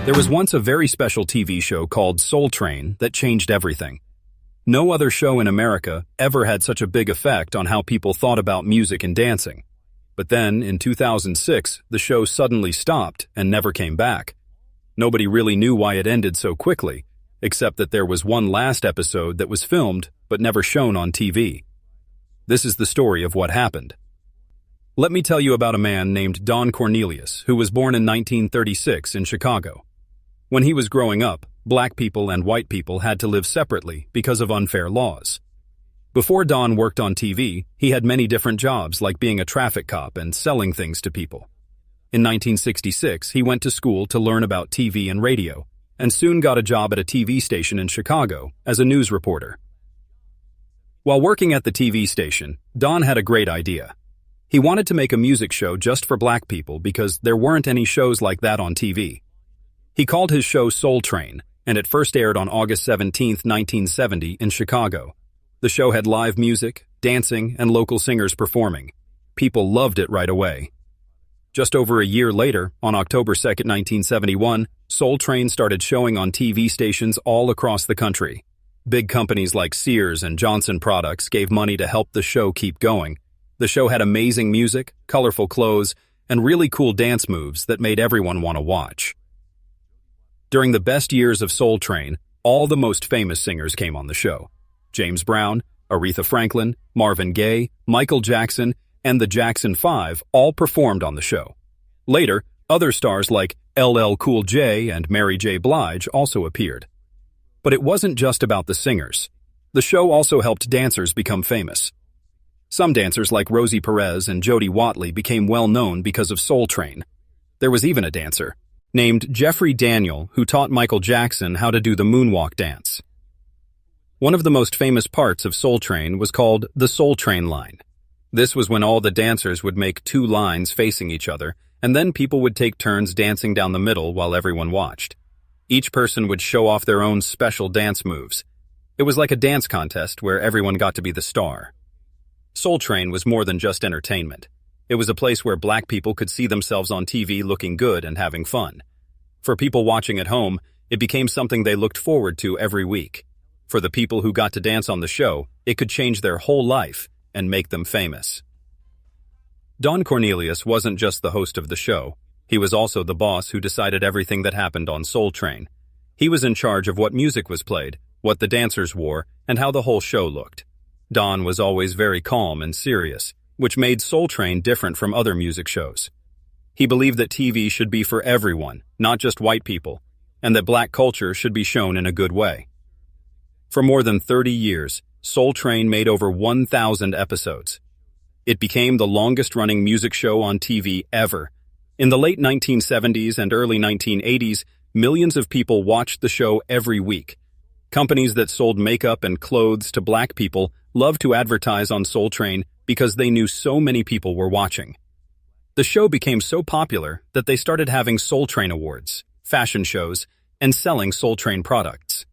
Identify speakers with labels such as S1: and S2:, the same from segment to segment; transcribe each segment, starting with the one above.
S1: There was once a very special TV show called Soul Train that changed everything. No other show in America ever had such a big effect on how people thought about music and dancing. But then, in 2006, the show suddenly stopped and never came back. Nobody really knew why it ended so quickly, except that there was one last episode that was filmed but never shown on TV. This is the story of what happened. Let me tell you about a man named Don Cornelius, who was born in 1936 in Chicago. When he was growing up, black people and white people had to live separately because of unfair laws. Before Don worked on TV, he had many different jobs like being a traffic cop and selling things to people. In 1966, he went to school to learn about TV and radio, and soon got a job at a TV station in Chicago as a news reporter. While working at the TV station, Don had a great idea. He wanted to make a music show just for black people because there weren't any shows like that on TV. He called his show Soul Train, and it first aired on August 17, 1970 in Chicago. The show had live music, dancing, and local singers performing. People loved it right away. Just over a year later, on October 2, 1971, Soul Train started showing on TV stations all across the country. Big companies like Sears and Johnson Products gave money to help the show keep going. The show had amazing music, colorful clothes, and really cool dance moves that made everyone want to watch. During the best years of Soul Train, all the most famous singers came on the show. James Brown, Aretha Franklin, Marvin Gaye, Michael Jackson, and the Jackson 5 all performed on the show. Later, other stars like LL Cool J and Mary J. Blige also appeared. But it wasn't just about the singers. The show also helped dancers become famous. Some dancers like Rosie Perez and Jody Watley became well known because of Soul Train. There was even a dancer named Jeffrey Daniel who taught Michael Jackson how to do the moonwalk dance. One of the most famous parts of Soul Train was called the Soul Train line. This was when all the dancers would make two lines facing each other, and then people would take turns dancing down the middle while everyone watched. Each person would show off their own special dance moves. It was like a dance contest where everyone got to be the star. Soul Train was more than just entertainment. It was a place where black people could see themselves on TV looking good and having fun. For people watching at home, it became something they looked forward to every week. For the people who got to dance on the show, it could change their whole life and make them famous. Don Cornelius wasn't just the host of the show. He was also the boss who decided everything that happened on Soul Train. He was in charge of what music was played, what the dancers wore, and how the whole show looked. Don was always very calm and serious, which made Soul Train different from other music shows. He believed that TV should be for everyone, not just white people, and that black culture should be shown in a good way. For more than 30 years, Soul Train made over 1,000 episodes. It became the longest-running music show on TV ever. In the late 1970s and early 1980s, millions of people watched the show every week. Companies that sold makeup and clothes to black people loved to advertise on Soul Train because they knew so many people were watching. The show became so popular that they started having Soul Train awards, fashion shows, and selling Soul Train products.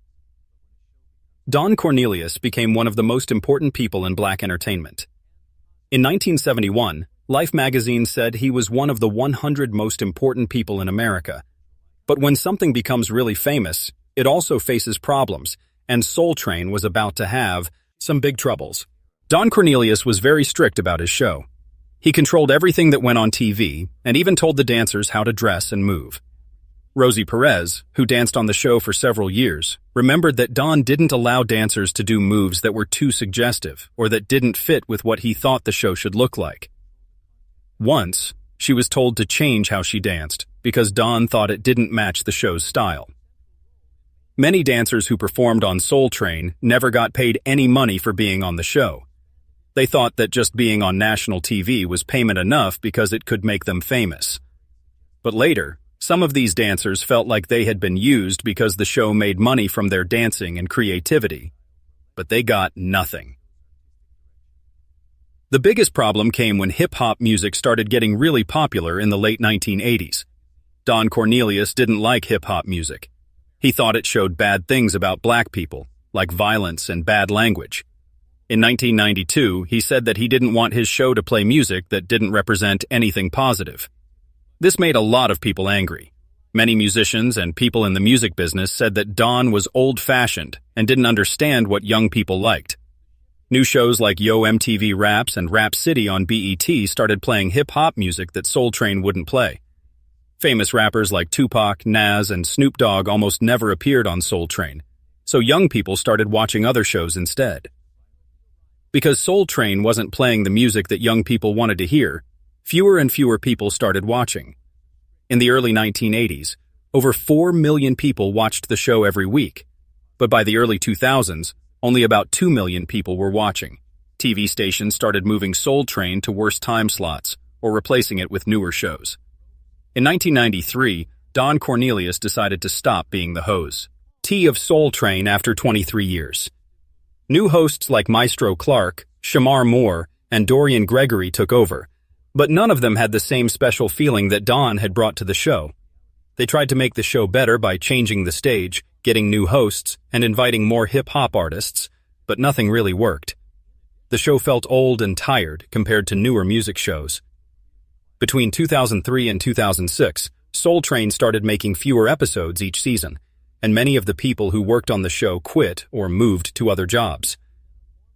S1: Don Cornelius became one of the most important people in black entertainment. In 1971, Life magazine said he was one of the 100 most important people in America. But when something becomes really famous, it also faces problems, and Soul Train was about to have some big troubles. Don Cornelius was very strict about his show. He controlled everything that went on TV, and even told the dancers how to dress and move. Rosie Perez, who danced on the show for several years, remembered that Don didn't allow dancers to do moves that were too suggestive or that didn't fit with what he thought the show should look like. Once, she was told to change how she danced because Don thought it didn't match the show's style. Many dancers who performed on Soul Train never got paid any money for being on the show. They thought that just being on national TV was payment enough because it could make them famous. But later, some of these dancers felt like they had been used because the show made money from their dancing and creativity. But they got nothing. The biggest problem came when hip-hop music started getting really popular in the late 1980s. Don Cornelius didn't like hip-hop music. He thought it showed bad things about black people, like violence and bad language. In 1992, he said that he didn't want his show to play music that didn't represent anything positive. This made a lot of people angry. Many musicians and people in the music business said that Don was old-fashioned and didn't understand what young people liked. New shows like Yo MTV Raps and Rap City on BET started playing hip-hop music that Soul Train wouldn't play. Famous rappers like Tupac, Nas, and Snoop Dogg almost never appeared on Soul Train, so young people started watching other shows instead. Because Soul Train wasn't playing the music that young people wanted to hear, fewer and fewer people started watching. In the early 1980s, over 4 million people watched the show every week, but by the early 2000s, only about 2 million people were watching. TV stations started moving Soul Train to worse time slots or replacing it with newer shows. In 1993, Don Cornelius decided to stop being the host of Soul Train after 23 years. New hosts like Maestro Clark, Shamar Moore, and Dorian Gregory took over, but none of them had the same special feeling that Don had brought to the show. They tried to make the show better by changing the stage, getting new hosts, and inviting more hip-hop artists, but nothing really worked. The show felt old and tired compared to newer music shows. Between 2003 and 2006, Soul Train started making fewer episodes each season, and many of the people who worked on the show quit or moved to other jobs.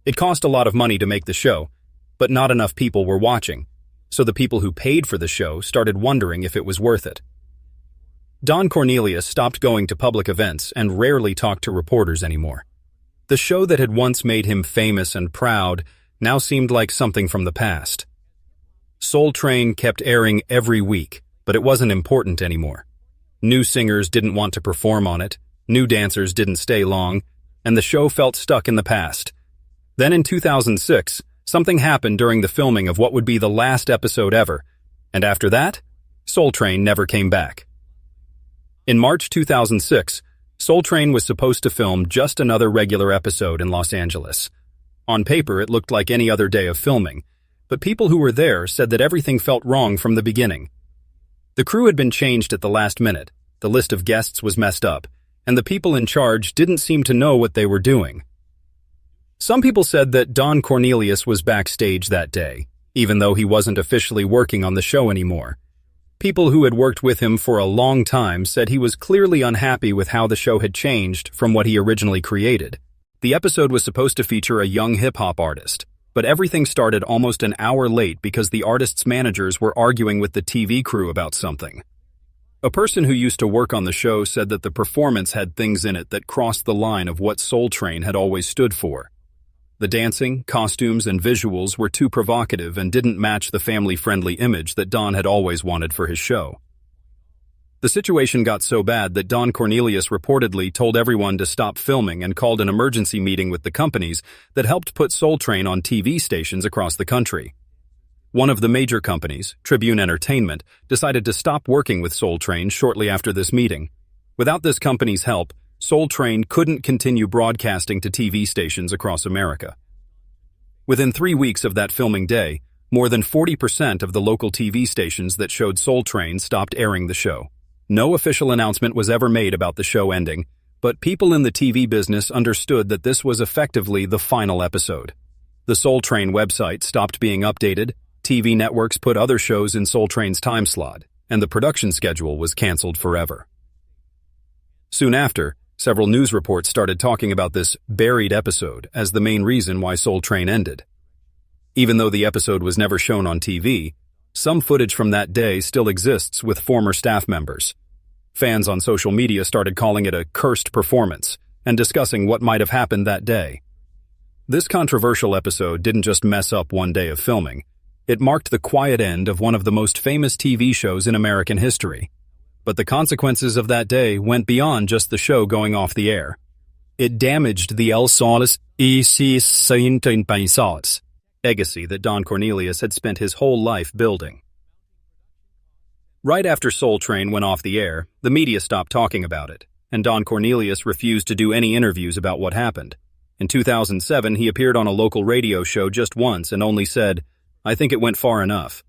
S1: It cost a lot of money to make the show, but not enough people were watching, so the people who paid for the show started wondering if it was worth it. Don Cornelius stopped going to public events and rarely talked to reporters anymore. The show that had once made him famous and proud now seemed like something from the past. Soul Train kept airing every week, but it wasn't important anymore. New singers didn't want to perform on it, new dancers didn't stay long, and the show felt stuck in the past. Then in 2006, something happened during the filming of what would be the last episode ever, and after that, Soul Train never came back. In March 2006, Soul Train was supposed to film just another regular episode in Los Angeles. On paper, it looked like any other day of filming, but people who were there said that everything felt wrong from the beginning. The crew had been changed at the last minute, the list of guests was messed up, and the people in charge didn't seem to know what they were doing. Some people said that Don Cornelius was backstage that day, even though he wasn't officially working on the show anymore. People who had worked with him for a long time said he was clearly unhappy with how the show had changed from what he originally created. The episode was supposed to feature a young hip-hop artist, but everything started almost an hour late because the artist's managers were arguing with the TV crew about something. A person who used to work on the show said that the performance had things in it that crossed the line of what Soul Train had always stood for. The dancing, costumes, and visuals were too provocative and didn't match the family-friendly image that Don had always wanted for his show. The situation got so bad that Don Cornelius reportedly told everyone to stop filming and called an emergency meeting with the companies that helped put Soul Train on TV stations across the country. One of the major companies, Tribune Entertainment, decided to stop working with Soul Train shortly after this meeting. Without this company's help, Soul Train couldn't continue broadcasting to TV stations across America. Within 3 weeks of that filming day, more than 40% of the local TV stations that showed Soul Train stopped airing the show. No official announcement was ever made about the show ending, but people in the TV business understood that this was effectively the final episode. The Soul Train website stopped being updated, TV networks put other shows in Soul Train's time slot, and the production schedule was canceled forever. Soon after, several news reports started talking about this buried episode as the main reason why Soul Train ended. Even though the episode was never shown on TV, some footage from that day still exists with former staff members. Fans on social media started calling it a cursed performance and discussing what might have happened that day. This controversial episode didn't just mess up one day of filming. It marked the quiet end of one of the most famous TV shows in American history. But the consequences of that day went beyond just the show going off the air. It damaged the El Solis y legacy that Don Cornelius had spent his whole life building. Right after Soul Train went off the air, the media stopped talking about it, and Don Cornelius refused to do any interviews about what happened. In 2007, he appeared on a local radio show just once and only said, "I think it went far enough."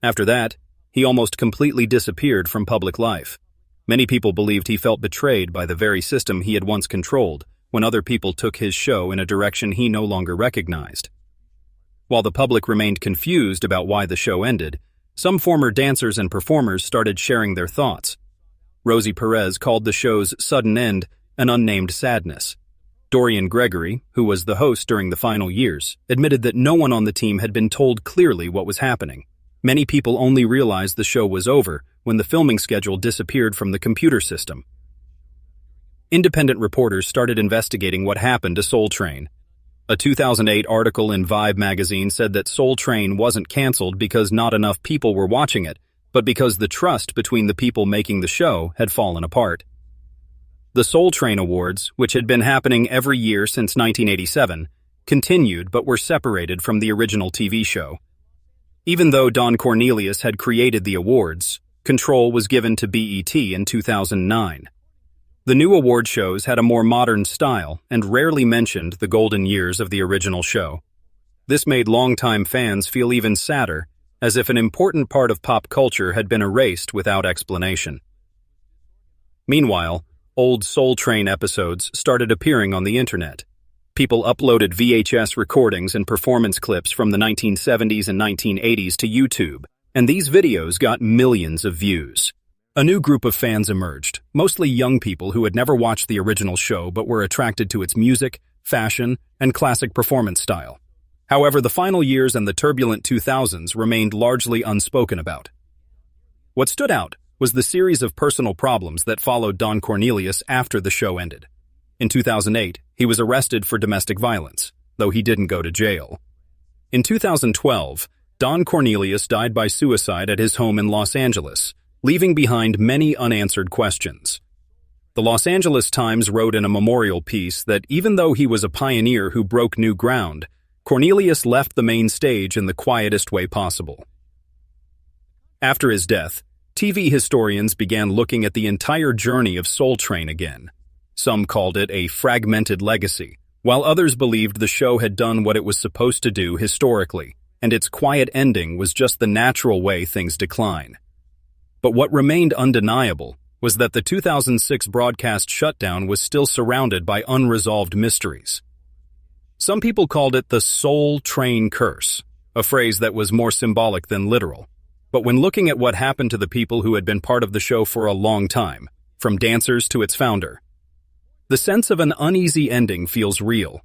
S1: After that, he almost completely disappeared from public life. Many people believed he felt betrayed by the very system he had once controlled when other people took his show in a direction he no longer recognized. While the public remained confused about why the show ended, some former dancers and performers started sharing their thoughts. Rosie Perez called the show's sudden end an unnamed sadness. Dorian Gregory, who was the host during the final years, admitted that no one on the team had been told clearly what was happening. Many people only realized the show was over when the filming schedule disappeared from the computer system. Independent reporters started investigating what happened to Soul Train. A 2008 article in Vibe magazine said that Soul Train wasn't canceled because not enough people were watching it, but because the trust between the people making the show had fallen apart. The Soul Train Awards, which had been happening every year since 1987, continued but were separated from the original TV show. Even though Don Cornelius had created the awards, control was given to BET in 2009. The new award shows had a more modern style and rarely mentioned the golden years of the original show. This made longtime fans feel even sadder, as if an important part of pop culture had been erased without explanation. Meanwhile, old Soul Train episodes started appearing on the internet. People uploaded VHS recordings and performance clips from the 1970s and 1980s to YouTube, and these videos got millions of views. A new group of fans emerged, mostly young people who had never watched the original show but were attracted to its music, fashion, and classic performance style. However, the final years and the turbulent 2000s remained largely unspoken about. What stood out was the series of personal problems that followed Don Cornelius after the show ended. In 2008, he was arrested for domestic violence, though he didn't go to jail. In 2012, Don Cornelius died by suicide at his home in Los Angeles, leaving behind many unanswered questions. The Los Angeles Times wrote in a memorial piece that even though he was a pioneer who broke new ground, Cornelius left the main stage in the quietest way possible. After his death, TV historians began looking at the entire journey of Soul Train again. Some called it a fragmented legacy, while others believed the show had done what it was supposed to do historically, and its quiet ending was just the natural way things decline. But what remained undeniable was that the 2006 broadcast shutdown was still surrounded by unresolved mysteries. Some people called it the Soul Train curse, a phrase that was more symbolic than literal. But when looking at what happened to the people who had been part of the show for a long time, from dancers to its founder, the sense of an uneasy ending feels real.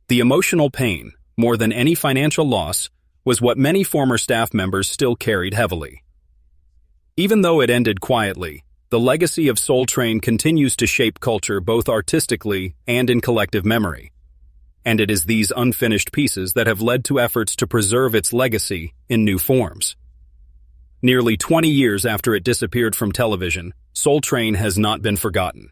S1: The emotional pain, more than any financial loss, was what many former staff members still carried heavily. Even though it ended quietly, the legacy of Soul Train continues to shape culture both artistically and in collective memory. And it is these unfinished pieces that have led to efforts to preserve its legacy in new forms. Nearly 20 years after it disappeared from television, Soul Train has not been forgotten.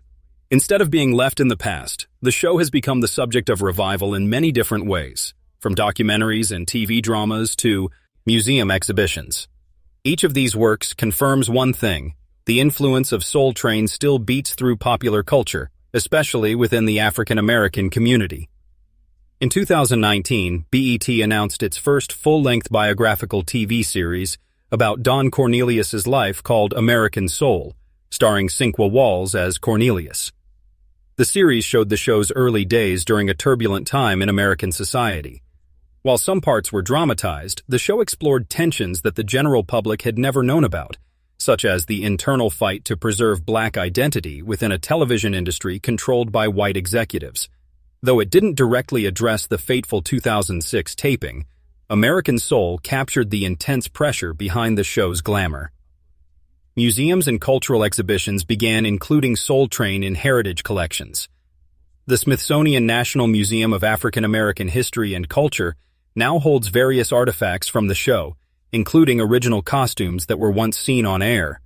S1: Instead of being left in the past, the show has become the subject of revival in many different ways, from documentaries and TV dramas to museum exhibitions. Each of these works confirms one thing: the influence of Soul Train still beats through popular culture, especially within the African American community. In 2019, BET announced its first full-length biographical TV series about Don Cornelius's life called American Soul, starring Cinqua Walls as Cornelius. The series showed the show's early days during a turbulent time in American society. While some parts were dramatized, the show explored tensions that the general public had never known about, such as the internal fight to preserve black identity within a television industry controlled by white executives. Though it didn't directly address the fateful 2006 taping, American Soul captured the intense pressure behind the show's glamour. Museums and cultural exhibitions began including Soul Train in heritage collections. The Smithsonian National Museum of African American History and Culture now holds various artifacts from the show, including original costumes that were once seen on air.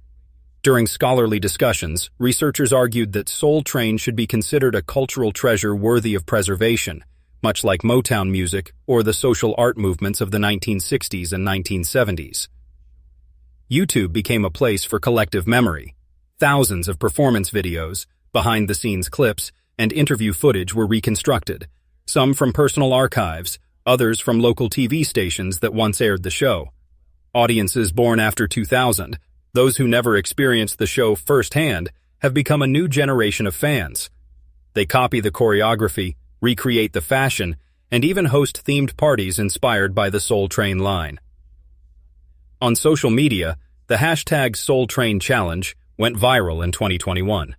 S1: During scholarly discussions, researchers argued that Soul Train should be considered a cultural treasure worthy of preservation, much like Motown music or the social art movements of the 1960s and 1970s. YouTube became a place for collective memory. Thousands of performance videos, behind-the-scenes clips, and interview footage were reconstructed, some from personal archives, others from local TV stations that once aired the show. Audiences born after 2000, those who never experienced the show firsthand, have become a new generation of fans. They copy the choreography, recreate the fashion, and even host themed parties inspired by the Soul Train line. On social media, the hashtag Soul Train Challenge, went viral in 2021.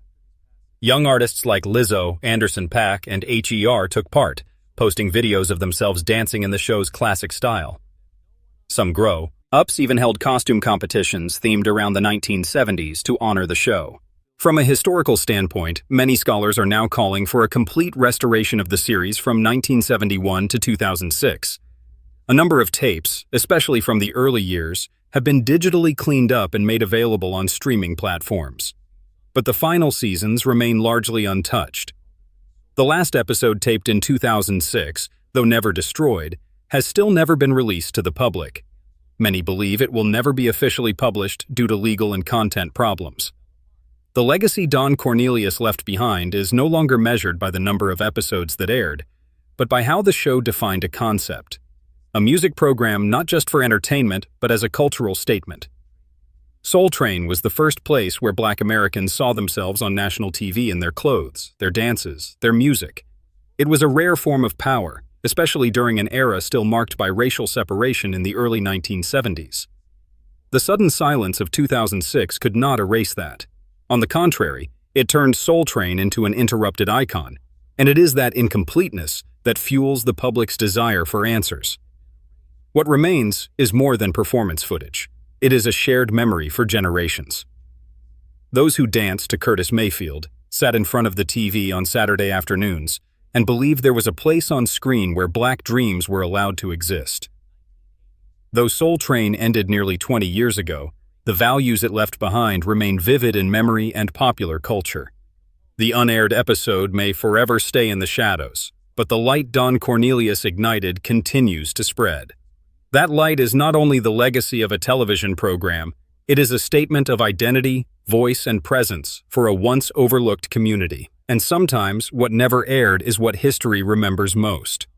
S1: Young artists like Lizzo, Anderson .Paak, and HER took part, posting videos of themselves dancing in the show's classic style. Some grow-ups even held costume competitions themed around the 1970s to honor the show. From a historical standpoint, many scholars are now calling for a complete restoration of the series from 1971 to 2006. A number of tapes, especially from the early years, have been digitally cleaned up and made available on streaming platforms. But the final seasons remain largely untouched. The last episode, taped in 2006, though never destroyed, has still never been released to the public. Many believe it will never be officially published due to legal and content problems. The legacy Don Cornelius left behind is no longer measured by the number of episodes that aired, but by how the show defined a concept. A music program not just for entertainment, but as a cultural statement. Soul Train was the first place where Black Americans saw themselves on national TV in their clothes, their dances, their music. It was a rare form of power, especially during an era still marked by racial separation in the early 1970s. The sudden silence of 2006 could not erase that. On the contrary, it turned Soul Train into an interrupted icon, and it is that incompleteness that fuels the public's desire for answers. What remains is more than performance footage. It is a shared memory for generations. Those who danced to Curtis Mayfield, sat in front of the TV on Saturday afternoons, and believed there was a place on screen where Black dreams were allowed to exist. Though Soul Train ended nearly 20 years ago, the values it left behind remain vivid in memory and popular culture. The unaired episode may forever stay in the shadows, but the light Don Cornelius ignited continues to spread. That light is not only the legacy of a television program, it is a statement of identity, voice, and presence for a once overlooked community. And sometimes what never aired is what history remembers most.